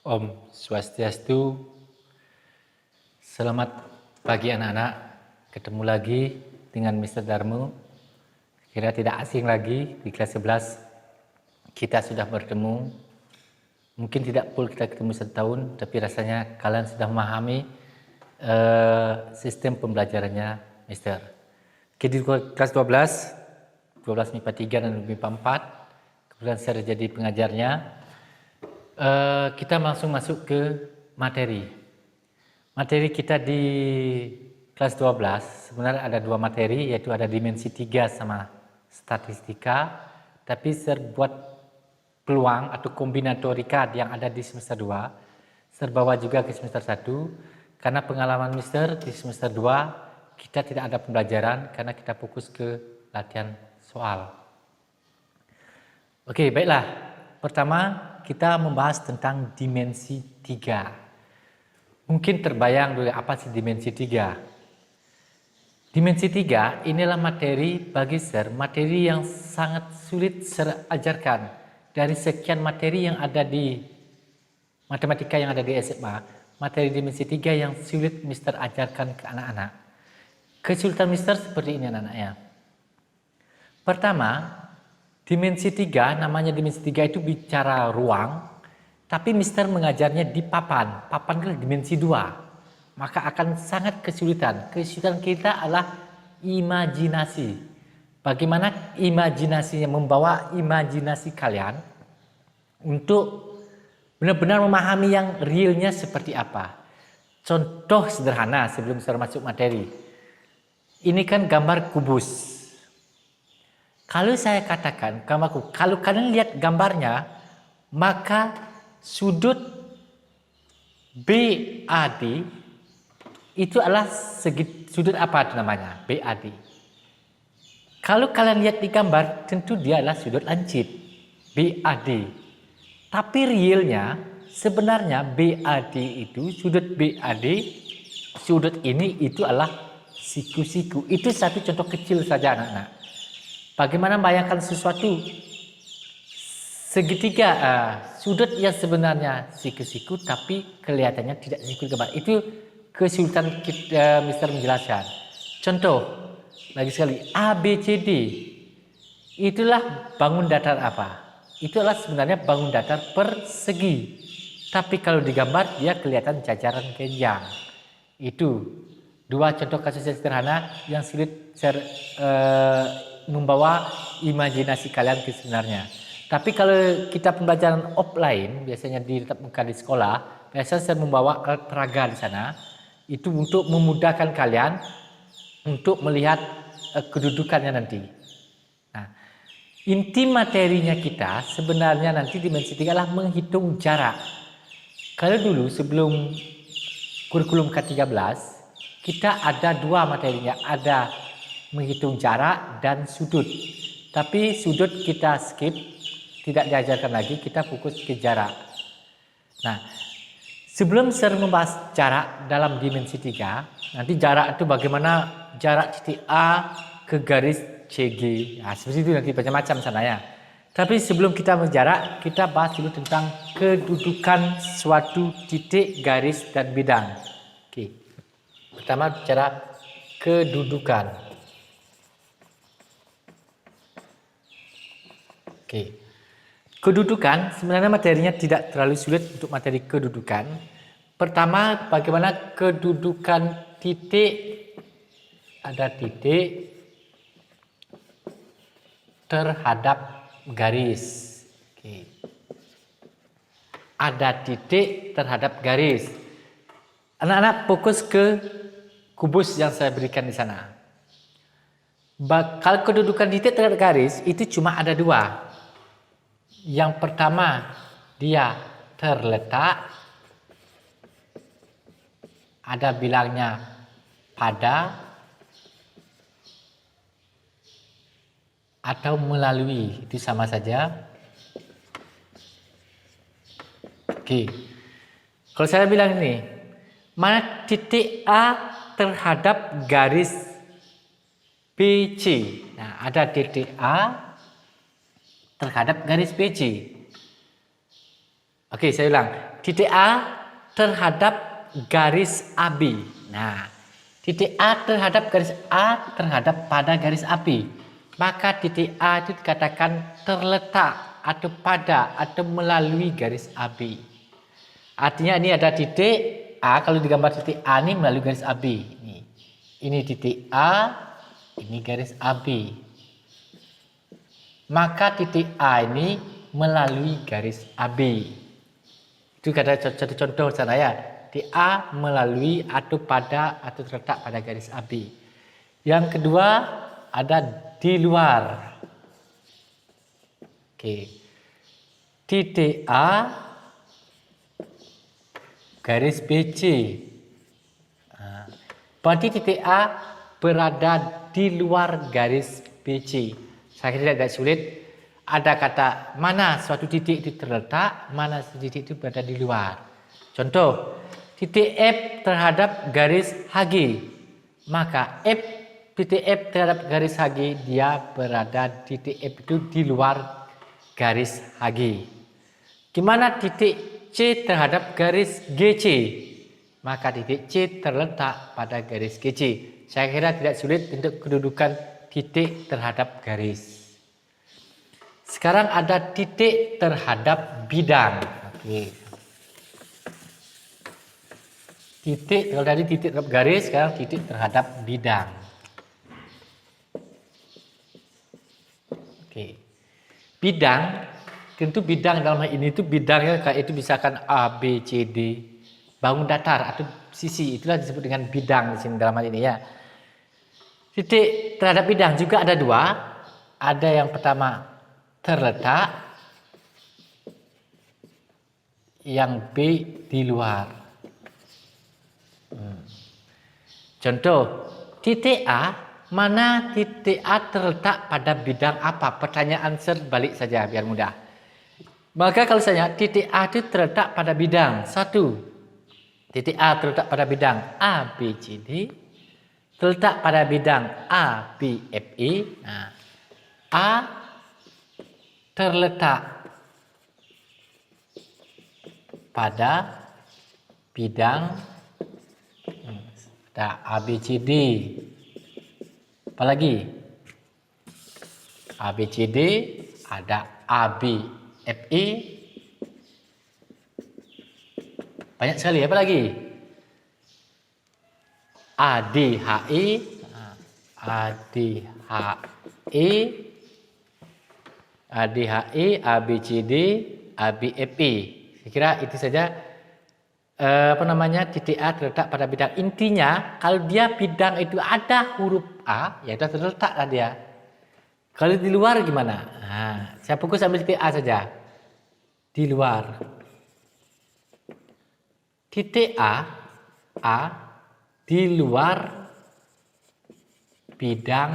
Om Swastiastu. Selamat pagi anak-anak. Ketemu lagi dengan Mr. Darmo. Kira tidak asing lagi di kelas 11. Kita sudah bertemu. Mungkin tidak full kita ketemu setahun, tapi rasanya kalian sudah memahami sistem pembelajarannya Mr. Oke, di kelas 12 MIPA 3 dan MIPA 4. Kemudian saya jadi pengajarnya. Kita langsung masuk ke materi. Materi kita di kelas 12 sebenarnya ada dua materi, yaitu ada dimensi 3 sama statistika, tapi serbuat peluang atau kombinatorika yang ada di semester 2 serbawa juga ke semester 1, karena pengalaman Mister di semester 2 kita tidak ada pembelajaran karena kita fokus ke latihan soal. Oke, baiklah. Pertama, kita membahas tentang dimensi 3. Mungkin terbayang dulu apa sih dimensi 3? Dimensi 3 inilah materi bagi Sir, materi yang sangat sulit Sir ajarkan. Dari sekian materi yang ada di matematika yang ada di SMA, materi dimensi 3 yang sulit Mister ajarkan ke anak-anak. Kesulitan Mister seperti ini anak-anaknya. Pertama, dimensi 3, namanya dimensi 3 itu bicara ruang, tapi Mister mengajarnya di papan. Papan adalah dimensi 2. Maka akan sangat kesulitan. Kesulitan kita adalah imajinasi. Bagaimana imajinasinya, membawa imajinasi kalian untuk benar-benar memahami yang realnya seperti apa. Contoh sederhana sebelum Mister masuk materi. Ini kan gambar kubus. Kalau saya katakan, kalau kalian lihat gambarnya, maka sudut BAD itu adalah sudut apa itu namanya? BAD. Kalau kalian lihat di gambar, tentu dia adalah sudut lancip, BAD. Tapi realnya, sebenarnya BAD itu, sudut BAD, sudut ini itu adalah siku-siku. Itu satu contoh kecil saja anak-anak. Bagaimana bayangkan sesuatu segitiga sudut yang sebenarnya siku-siku tapi kelihatannya tidak siku gambar. Itu kesulitan kita Mister menjelaskan. Contoh lagi sekali, ABCD itulah bangun datar apa? Itulah sebenarnya bangun datar persegi. Tapi kalau digambar dia kelihatan jajaran genjang. Itu dua contoh kasus yang sederhana yang sulit membawa imajinasi kalian ke sebenarnya. Tapi kalau kita pembelajaran offline, biasanya di tatap muka di sekolah, biasanya saya membawa alat peraga di sana. Itu untuk memudahkan kalian untuk melihat kedudukannya nanti. Nah, inti materinya kita sebenarnya nanti dimensi 3 adalah menghitung jarak. Kalau dulu sebelum kurikulum K13, kita ada dua materinya, ada menghitung jarak dan sudut. Tapi sudut kita skip, tidak diajarkan lagi, kita fokus ke jarak. Nah, sebelum saya membahas jarak dalam dimensi 3, nanti jarak itu bagaimana jarak titik A ke garis CG. Nah, seperti itu nanti macam-macam sana ya. Tapi sebelum kita menjarak, kita bahas dulu tentang kedudukan suatu titik, garis, dan bidang. Oke. Pertama bicara kedudukan. Oke. Kedudukan sebenarnya materinya tidak terlalu sulit untuk materi kedudukan. Pertama, bagaimana kedudukan titik, ada titik terhadap garis. Oke. Ada titik terhadap garis. Anak-anak fokus ke kubus yang saya berikan di sana. Kalau kedudukan titik terhadap garis itu cuma ada dua. Yang pertama, dia terletak, ada bilangnya pada atau melalui, itu sama saja. Oke, kalau saya bilang ini, mana titik A terhadap garis BC. Nah, ada titik A terhadap garis BC. Oke, saya ulang. Titik A terhadap garis AB. Nah, titik A terhadap garis A terhadap pada garis AB. Maka titik A itu dikatakan terletak atau pada atau melalui garis AB. Artinya ini ada titik A, kalau digambar titik A ini melalui garis AB. Ini titik A, ini garis AB. Maka titik A ini melalui garis AB. Itu kata satu contoh sana ya. Titik A melalui atau pada atau terletak pada garis AB. Yang kedua ada di luar. Oke. Titik A garis BC. Berarti titik A berada di luar garis BC. Saya kira tidak sulit. Ada kata mana suatu titik itu terletak, mana suatu titik itu berada di luar. Contoh, titik F terhadap garis HG. Maka titik F terhadap garis HG, dia berada titik F itu di luar garis HG. Gimana titik C terhadap garis GC? Maka titik C terletak pada garis GC. Saya kira tidak sulit untuk kedudukan titik terhadap garis. Sekarang ada titik terhadap bidang. Oke. Titik, kalau tadi titik terhadap garis, sekarang titik terhadap bidang. Oke. Bidang, tentu bidang dalam hal ini itu bidangnya kayak itu misalkan A, B, C, D. Bangun datar atau sisi, itulah disebut dengan bidang di sini dalam hal ini ya. Titik terhadap bidang juga ada dua. Ada yang pertama terletak, yang B di luar. Contoh, titik A, mana titik A terletak pada bidang apa? Pertanyaan serbalik saja biar mudah. Maka kalau saya titik A itu terletak pada bidang 1. Titik A terletak pada bidang A, B, C, D. Terletak pada bidang A, B, F, E. Nah, A terletak pada bidang ada A, B, C, D. Apalagi? A, B, C, D. Ada A, B, F, E. Banyak sekali. Apa lagi? A, D, H, E. A, D, H, E. A, D, H, E. A, B, C, D. A, B, F, E. Saya kira itu saja. Titik A terletak pada bidang. Intinya kalau dia bidang itu ada huruf A, ya sudah terletaklah dia. Kalau di luar gimana? Nah, saya fokus ambil titik A saja. Di luar. Titik A di luar bidang.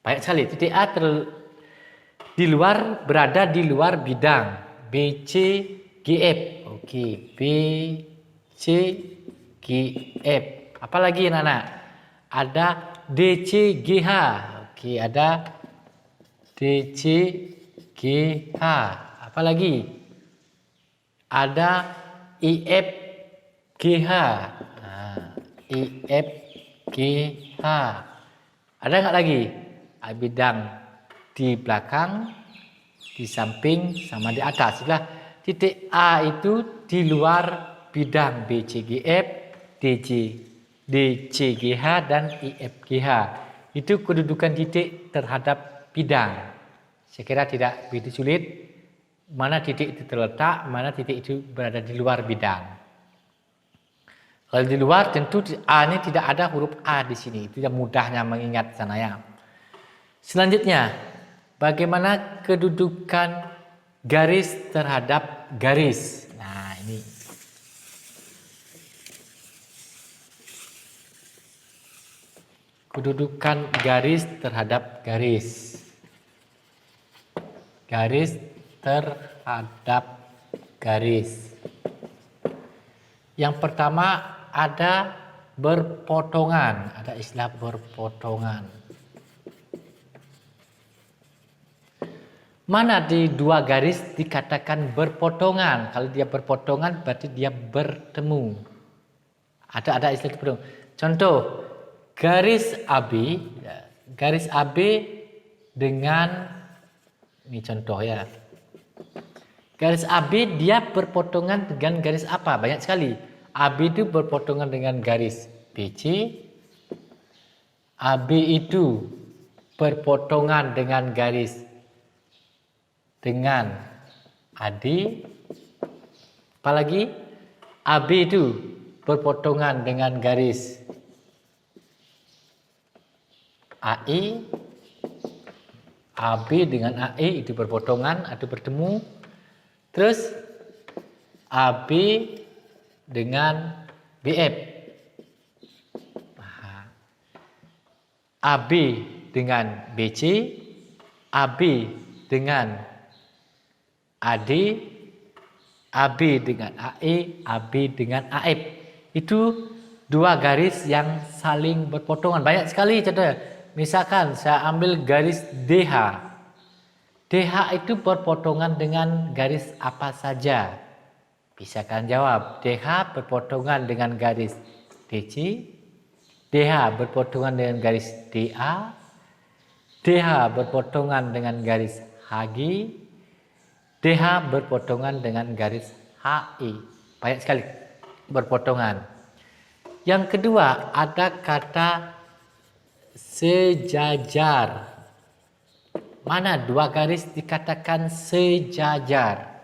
Banyak sekali. Titik A di luar, berada di luar bidang B, C, G, F. Oke, B, C, G, F. Apalagi anak-anak? Ada D, C, G, H. Oke, ada D, C, G, H. Apalagi? Ada I, F, G, H. I, F, G, H. Ada nggak lagi? Bidang di belakang, di samping, sama di atas. Itulah titik A itu di luar bidang B, C, G, F, D, C, G, H, dan I, F, G, H. Itu kedudukan titik terhadap bidang. Saya kira tidak begitu sulit. Mana titik itu terletak, mana titik itu berada di luar bidang. Kalau di luar tentu A ini tidak ada huruf A di sini. Itu yang mudahnya mengingat sana ya. Selanjutnya, bagaimana kedudukan garis terhadap garis? Nah, ini. Kedudukan garis terhadap garis. Garis terhadap garis. Yang pertama ada berpotongan. Ada istilah berpotongan. Mana di dua garis dikatakan berpotongan? Kalau dia berpotongan berarti dia bertemu. Ada istilah bertemu. Contoh, garis AB dengan, ini contoh ya. Garis AB dia berpotongan dengan garis apa? Banyak sekali. AB itu berpotongan dengan garis BC. AB itu berpotongan dengan garis dengan AD. Apalagi AB itu berpotongan dengan garis AE. AB dengan AE itu berpotongan atau bertemu. Terus AB dengan BF. AB dengan BC, AB dengan AD, AB dengan AE, AB dengan AF. Itu dua garis yang saling berpotongan. Banyak sekali contohnya. Misalkan saya ambil garis DH. DH itu berpotongan dengan garis apa saja? Bisa kalian jawab. DH berpotongan dengan garis DC, DH berpotongan dengan garis DA, DH berpotongan dengan garis HG, DH berpotongan dengan garis HI. Banyak sekali berpotongan. Yang kedua, ada kata sejajar. Mana dua garis dikatakan sejajar?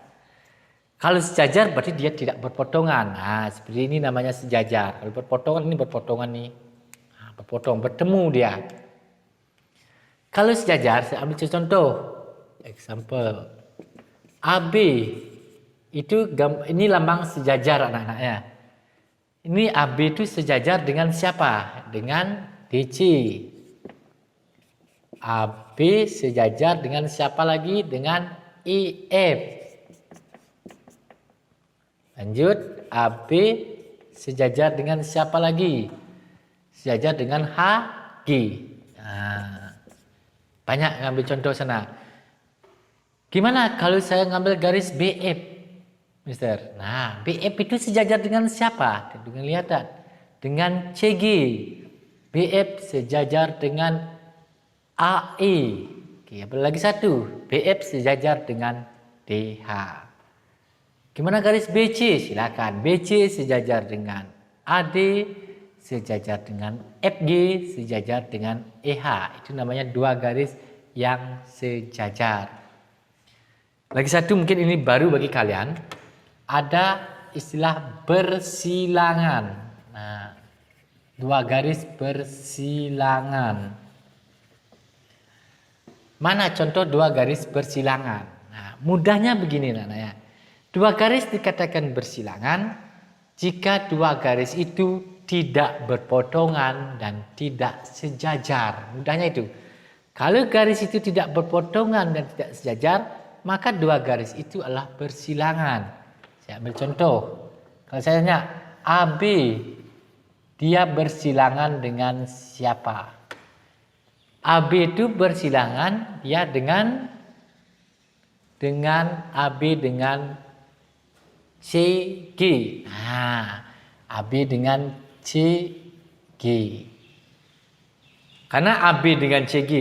Kalau sejajar berarti dia tidak berpotongan. Nah, seperti ini namanya sejajar. Kalau berpotongan, ini berpotongan nih. Nah, berpotong, bertemu dia. Kalau sejajar, saya ambil contoh. Example. AB itu ini lambang sejajar anak-anaknya. Ini AB itu sejajar dengan siapa? Dengan DC. AB sejajar dengan siapa lagi? Dengan EF. Lanjut, AB sejajar dengan siapa lagi? Sejajar dengan HG. Nah, banyak ngambil contoh sana. Gimana kalau saya ngambil garis BF, Mister? Nah, BF itu sejajar dengan siapa? Dengan lihatan. Dengan CG. BF sejajar dengan AE. Oke, apa lagi satu? BF sejajar dengan DH. Gimana garis BC? Silakan. BC sejajar dengan AD, sejajar dengan FG, sejajar dengan EH. Itu namanya dua garis yang sejajar. Lagi satu mungkin ini baru bagi kalian. Ada istilah bersilangan. Nah, dua garis bersilangan. Mana contoh dua garis bersilangan? Nah, mudahnya begini anak-anak. Dua garis dikatakan bersilangan jika dua garis itu tidak berpotongan dan tidak sejajar. Mudahnya itu. Kalau garis itu tidak berpotongan dan tidak sejajar, maka dua garis itu adalah bersilangan. Saya ambil contoh. Kalau saya tanya, AB dia bersilangan dengan siapa? AB itu bersilangan ya dengan AB dengan CG. Nah, AB dengan CG. Karena AB dengan CG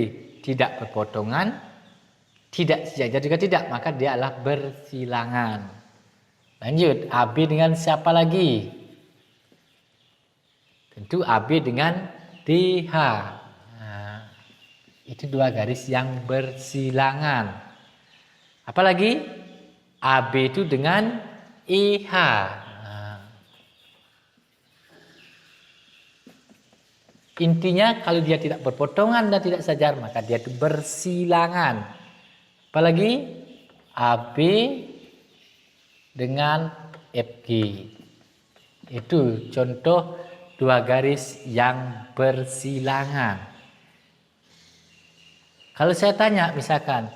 tidak berpotongan, tidak sejajar juga tidak, maka dia adalah bersilangan. Lanjut, AB dengan siapa lagi? Tentu AB dengan DH. Nah, itu dua garis yang bersilangan. Apalagi AB itu dengan EH. Nah, intinya kalau dia tidak berpotongan dan tidak sejajar, maka dia itu bersilangan. Apalagi AB dengan FG. Itu contoh dua garis yang bersilangan. Kalau saya tanya misalkan,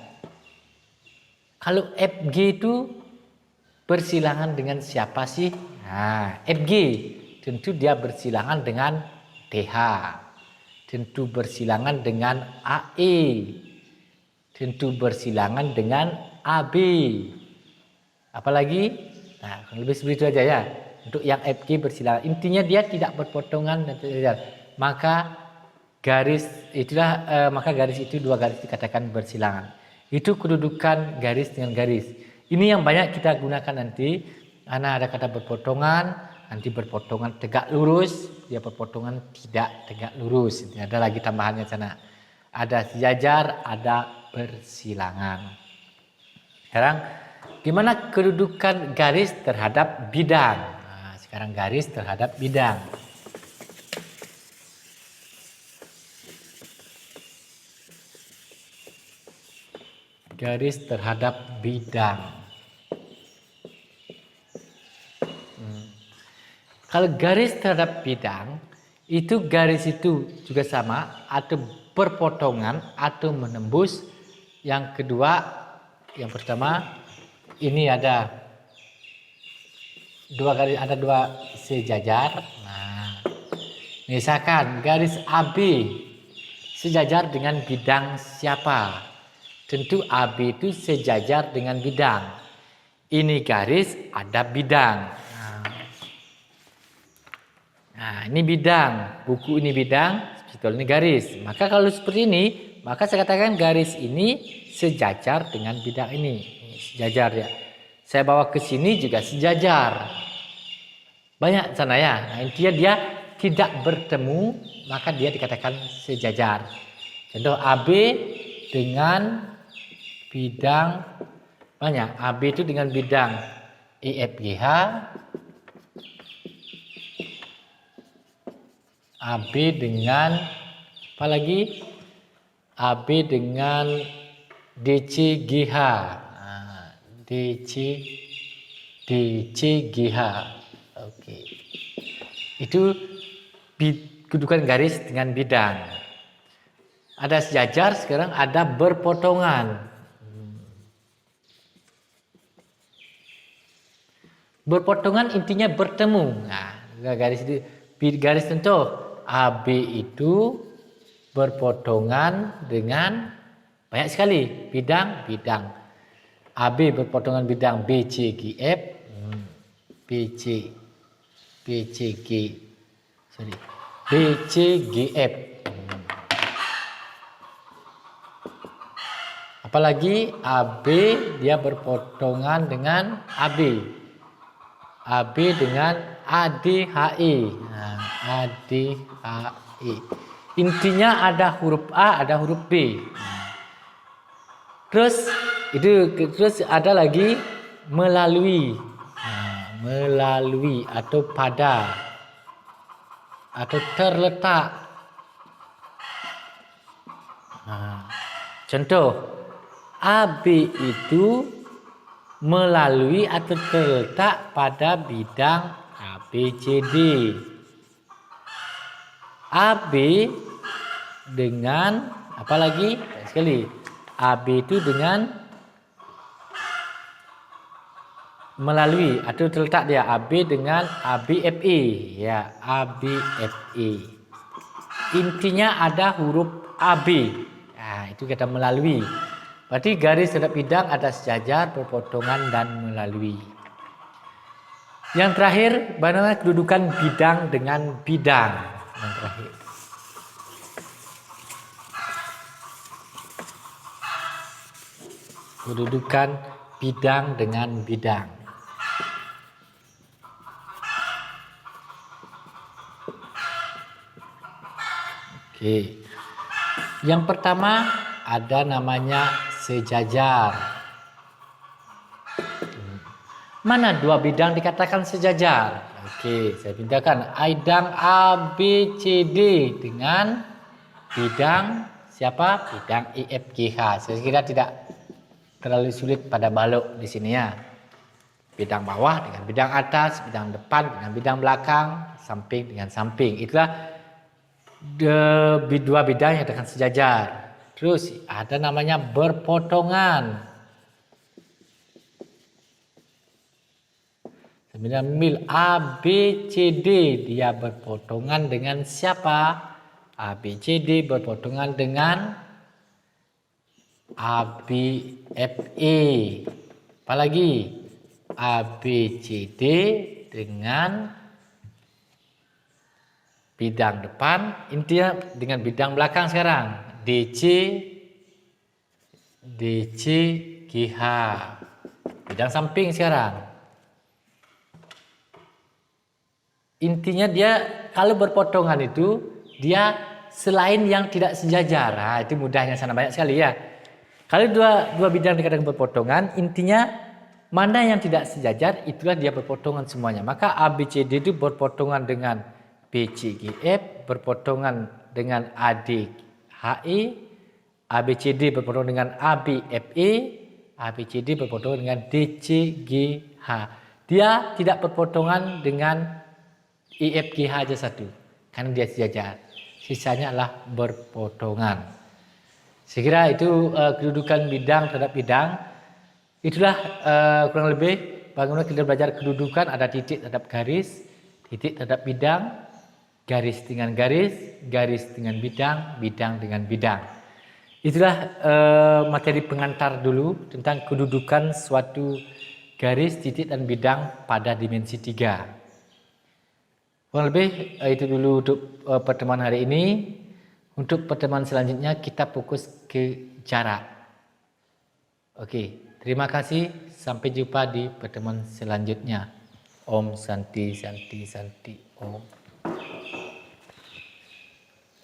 kalau FG itu bersilangan dengan siapa sih? Nah, FG tentu dia bersilangan dengan DH. Tentu bersilangan dengan AE. tentu bersilangan dengan AB. Apalagi? Nah, lebih seperti itu aja ya. Untuk yang FG bersilangan. Intinya dia tidak berpotongan dan tidak. Maka garis itu dua garis dikatakan bersilangan. Itu kedudukan garis dengan garis. Ini yang banyak kita gunakan nanti. Karena ada kata berpotongan, nanti berpotongan tegak lurus, dia berpotongan tidak tegak lurus. Ini ada lagi tambahannya sana. Ada sejajar, ada bersilangan. Sekarang gimana kedudukan garis terhadap bidang? Nah, sekarang garis terhadap bidang. Garis terhadap bidang. Kalau garis terhadap bidang, itu garis itu juga sama, atau berpotongan atau menembus. Yang kedua, yang pertama, ini ada dua garis, ada dua sejajar. Nah, misalkan garis AB sejajar dengan bidang siapa? Tentu AB itu sejajar dengan bidang. Ini garis ada bidang. Nah, ini bidang, buku ini bidang, spidol ini garis. Maka kalau seperti ini, maka saya katakan garis ini sejajar dengan bidang ini. Sejajar ya. Saya bawa ke sini juga sejajar. Banyak sana ya. Nah, intinya dia tidak bertemu, maka dia dikatakan sejajar. Contoh AB dengan bidang banyak. AB itu dengan bidang EFGH. AB dengan apa lagi? AB dengan DCGH. Nah, DCGH. Oke. Itu kedudukan garis dengan bidang. Ada sejajar, sekarang ada berpotongan. Berpotongan intinya bertemu. Nah, garis tentu AB itu berpotongan dengan banyak sekali bidang. AB berpotongan bidang BCGF, BCGF. Apalagi AB dia berpotongan dengan AB dengan ADHE. Nah, ADHE. Intinya ada huruf A, ada huruf B. Terus ada lagi melalui. Nah, melalui atau pada atau terletak. Nah, contoh AB itu melalui atau terletak pada bidang ABCD. AB dengan apa lagi? Sekali. AB itu dengan melalui atau terletak dia. AB dengan ABFE, ya, ABFE. Intinya ada huruf AB. Nah, itu kita melalui. Berarti garis terhadap bidang ada sejajar, berpotongan, dan melalui. Yang terakhir, bagaimana kedudukan bidang dengan bidang? Yang terakhir. Kedudukan bidang dengan bidang. Oke. Yang pertama ada namanya sejajar. Mana dua bidang dikatakan sejajar? Oke, saya pintakan. Bidang ABCD dengan bidang siapa? Bidang EFGH. Saya kira tidak terlalu sulit pada balok di sini ya. Bidang bawah dengan bidang atas, bidang depan dengan bidang belakang, samping dengan samping. Itulah dua bidang yang akan sejajar. Terus ada namanya berpotongan. 9 mil ABCD dia berpotongan dengan siapa? ABCD berpotongan dengan ABFE. Apalagi ABCD dengan bidang depan, intinya dengan bidang belakang sekarang. DCGH. Bidang samping sekarang. Intinya dia kalau berpotongan itu dia selain yang tidak sejajar. Nah, itu mudahnya sana banyak sekali ya. Kalau dua bidang dikatakan berpotongan, intinya mana yang tidak sejajar itulah dia berpotongan semuanya. Maka ABCD itu berpotongan dengan BCGF, berpotongan dengan ADHE, ABCD berpotongan dengan ABFE, ABCD berpotongan dengan DCGH. Dia tidak berpotongan dengan IFGH aja satu, karena dia sejajar. Sisanya adalah berpotongan. Saya kira itu kedudukan bidang terhadap bidang. Itulah kurang lebih bagaimana kita belajar kedudukan, ada titik terhadap garis, titik terhadap bidang, garis dengan garis, garis dengan bidang, bidang dengan bidang. Itulah materi pengantar dulu tentang kedudukan suatu garis, titik, dan bidang pada dimensi 3. Kurang lebih itu dulu untuk pertemuan hari ini. Untuk pertemuan selanjutnya kita fokus ke jarak. Oke, terima kasih. Sampai jumpa di pertemuan selanjutnya. Om Santi Santi Santi Om.